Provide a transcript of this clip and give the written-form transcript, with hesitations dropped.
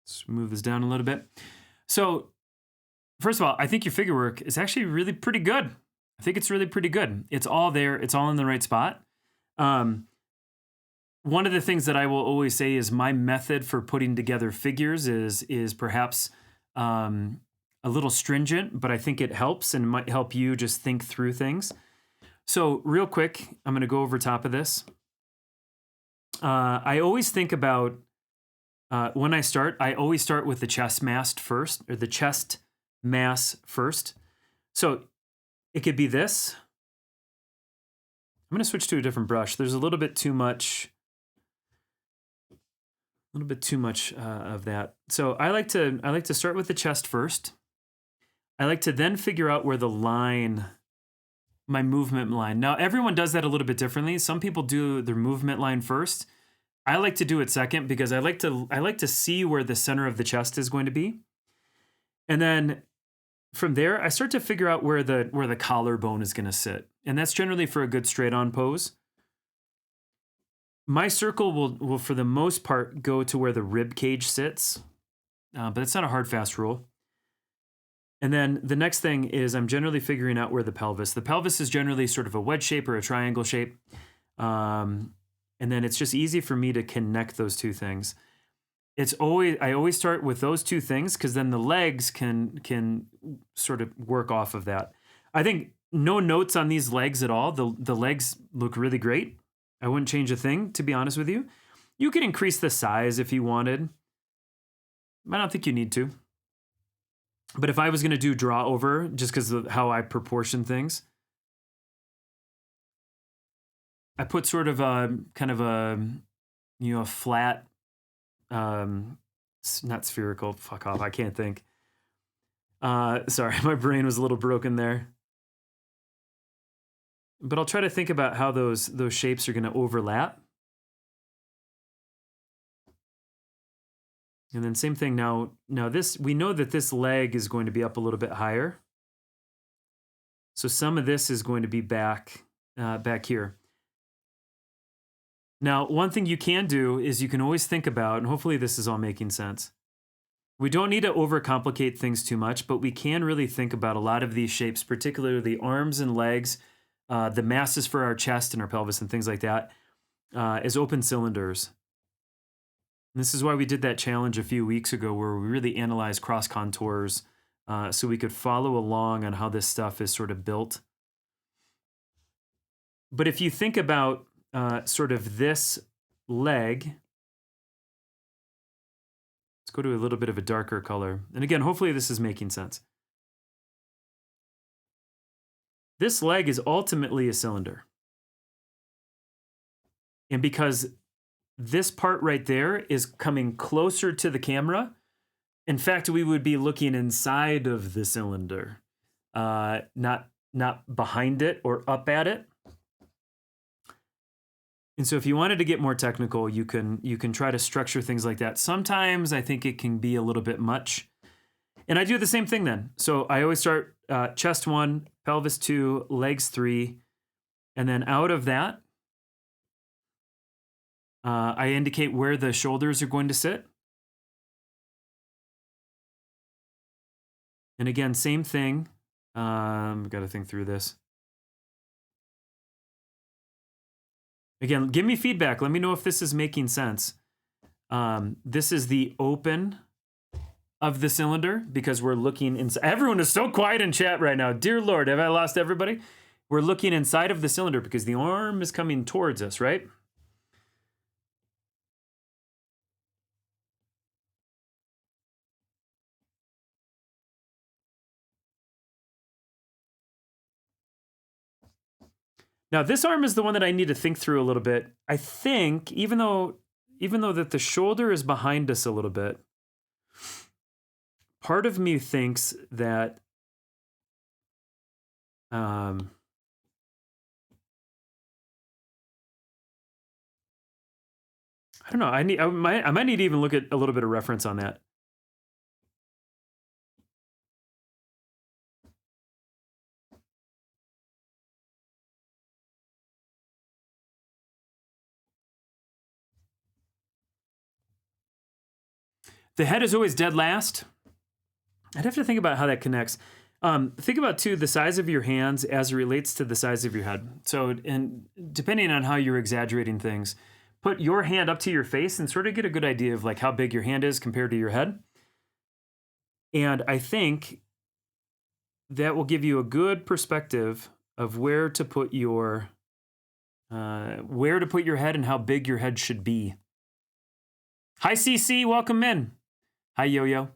Let's move this down a little bit. So first of all, I think your figure work is actually really pretty good. I think it's really pretty good. It's all there. It's all in the right spot. One of the things that I will always say is my method for putting together figures is perhaps a little stringent, but I think it helps and might help you just think through things. So real quick, I'm going to go over top of this. I always think about when I always start with the chest mass first, or the chest mass first. So it could be this. I'm going to switch to a different brush. There's a little bit too much of that. So I like to start with the chest first. I like to then figure out where the line, my movement line. Now everyone does that a little bit differently. Some people do their movement line first. I like to do it second because I like to see where the center of the chest is going to be. And then from there, I start to figure out where the collarbone is going to sit. And that's generally for a good straight on pose. My circle will for the most part go to where the rib cage sits, but it's not a hard fast rule. And then the next thing is I'm generally figuring out where the pelvis is generally sort of a wedge shape or a triangle shape. And then it's just easy for me to connect those two things. I always start with those two things because then the legs can sort of work off of that. I think no notes on these legs at all. The legs look really great. I wouldn't change a thing, to be honest with you. You can increase the size if you wanted. I don't think you need to. But if I was going to do draw over, just because of how I proportion things, I put sort of a kind of a flat, not spherical. Fuck off. I can't think. Sorry, my brain was a little broken there. But I'll try to think about how those shapes are going to overlap. And then same thing now this, we know that this leg is going to be up a little bit higher. So some of this is going to be back here. Now, one thing you can do is you can always think about, and hopefully this is all making sense. We don't need to overcomplicate things too much, but we can really think about a lot of these shapes, particularly the arms and legs, the masses for our chest and our pelvis and things like that, as open cylinders. And this is why we did that challenge a few weeks ago where we really analyzed cross contours so we could follow along on how this stuff is sort of built. But if you think about sort of this leg, let's go to a little bit of a darker color. And again, hopefully this is making sense. This leg is ultimately a cylinder. And because this part right there is coming closer to the camera, in fact, we would be looking inside of the cylinder, not behind it or up at it. And so if you wanted to get more technical, you can try to structure things like that. Sometimes I think it can be a little bit much. And I do the same thing then. So I always start chest 1, pelvis 2, legs 3, and then out of that, I indicate where the shoulders are going to sit. And again, same thing. Got to think through this. Again, give me feedback. Let me know if this is making sense. This is the open of the cylinder because we're looking inside. Everyone is so quiet in chat right now. Dear Lord, have I lost everybody? We're looking inside of the cylinder because the arm is coming towards us, right? Now this arm is the one that I need to think through a little bit. I think even though that the shoulder is behind us a little bit, part of me thinks that I don't know. I might need to even look at a little bit of reference on that. The head is always dead last. I'd have to think about how that connects. Think about, too, the size of your hands as it relates to the size of your head. So, and depending on how you're exaggerating things, put your hand up to your face and sort of get a good idea of like how big your hand is compared to your head. And I think that will give you a good perspective of where to put your head and how big your head should be. Hi, CC, welcome in. Hi, Yo-Yo.